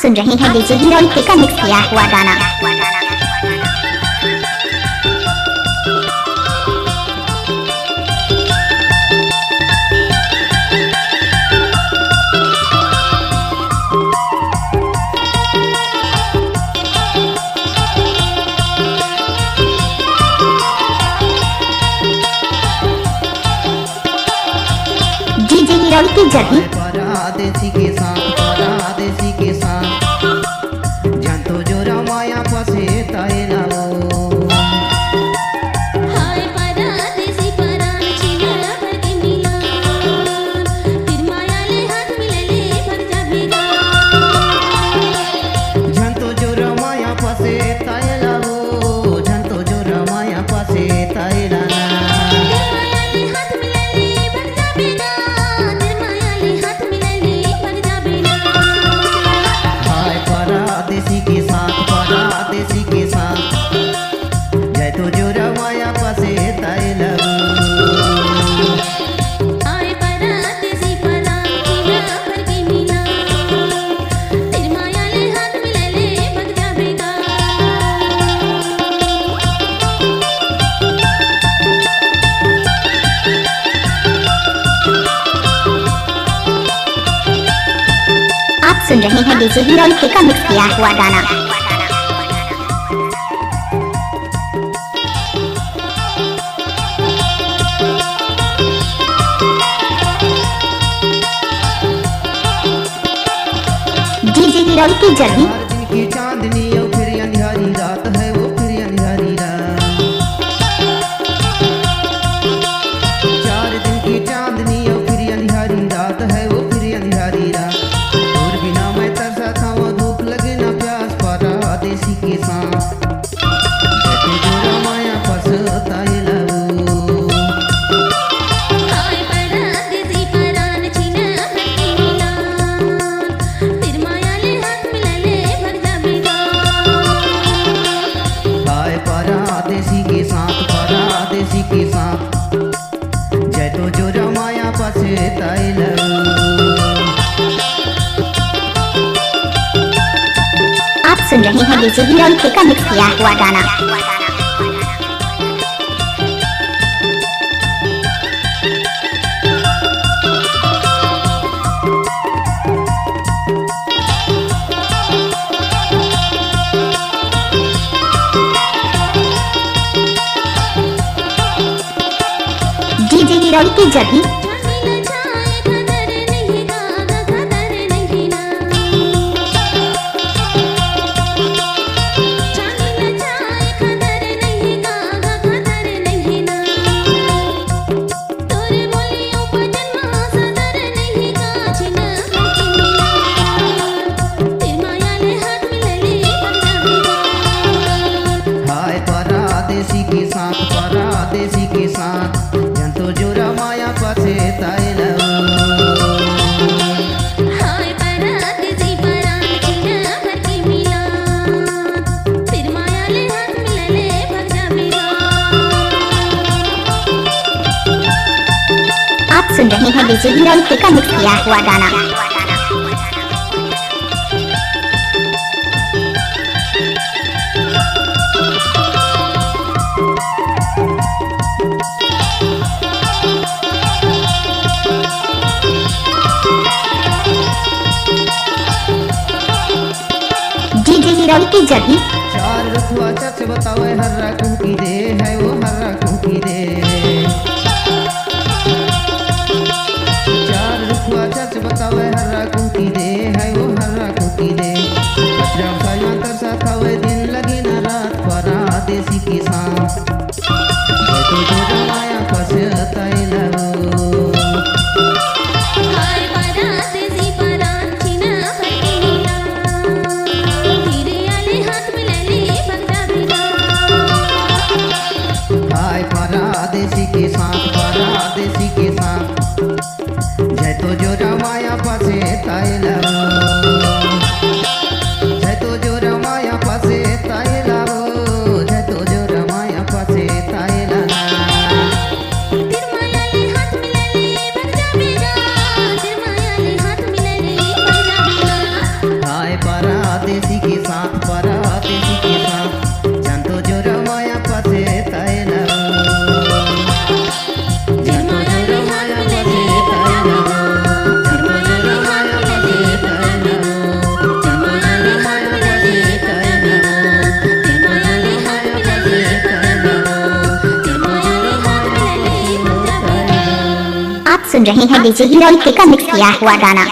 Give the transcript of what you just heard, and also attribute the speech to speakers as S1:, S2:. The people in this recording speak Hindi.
S1: सुन रहे हैं डीजे हीरोइक का मिक्स किया हुआ गाना। डीजे हीरोइक की जगह
S2: परदेसी के साथ जानतो जो रमाया पसे ताए लाओ।
S3: हाय परदेसी परान छिना भर के मिला, फिर माया ले हाथ मिले भर जा भेगा।
S2: जानतो जो रमाया पसे ताए लाओ, जानतो जो रमाया पसे ताए लाना।
S3: माया ले हाथ मिले भर जा भेगा, फिर माया ले हाथ मिले भर जा भेगा।
S2: हाय परदेसी के साथ जय तो जो रमाया पसे ताए लाओ।
S3: हाय परदेसी परान छिना भर के मिला, फिर माया ले हाथ मिले भर जा भेगा।
S1: आप सुन रहे हैं डीजे हीरोइक का मिक्स किया हुआ गाना। डीजे हीरोइक की जगह
S2: हर दिन की चांदनी ओ फिर अंधियारी रात है, वो फिर अंधियारी रात। 4 दिन की चांदनी ओ फिर अंधियारी रात है, वो फिर अंधियारी रात। और बिना मैं तरसा था वो धूप लगे ना प्यास परदेसी के साथ जैसे जो रमाया पसता ये लबू।
S3: हाय परदेसी परान छिना भर के मिला, फिर माया ले हाथ मिले भर जा भेगा।
S2: हाय परदेसी के साथ जय तो जो रमाया पसता ये लबू।
S1: आप सुन रहे हैं डीजे हीरोइक का मिक्स किया हुआ गाना। डीजे हीरोइक की जगह
S3: मिल जाए खतर नहीं गागा खतर नहीं ना, मिल जाए खतर नहीं गागा खतर नहीं ना। तोरे बोलियों पर जन्मा सदर नहीं गा छिना भर के मिला, फिर माया ले हाथ मिले भर जा भेगा।
S2: हाय परदेसी के साथ जंतो जो रमाया पसे ताए लाओ।
S3: हाय परदेसी परान छिना भर के मिला, फिर माया ले हाथ मिले भर जा भेगा।
S1: आप सुन रहे हैं डीजे हीरोइक का मिक्स किया हुआ गाना। डीजे हीरोइक की जगह
S2: 4 रुखवा चच बतावे हर्रा कुकी दे है, वो हर्रा कुकी दे। 4 रुखवा चच बतावे हर्रा कुकी दे है, वो हर्रा कुकी दे। जब साया तरसा खावे दिन लगी ना रात परदेसी के साथ जय तो जो रमाया पसता ये लबू।
S3: हाय परदेसी परान छिना भर के मिला, फिर आले हाथ मिले भर जा भेगा।
S2: हाय परदेसी के साथ परदेसी के साथ जानतो जो रमाया पसे तय न जानतो जो रमाया पसे तय न जानतो जो रमाया पसे तय न जानतो जो रमाया पसे तय न जानतो जो रमाया पसे तय न जानतो जो रमाया पसे तय न।
S1: आप सुन रहे हैं डीजे हीरोइक का मिक्स किया हुआ गाना।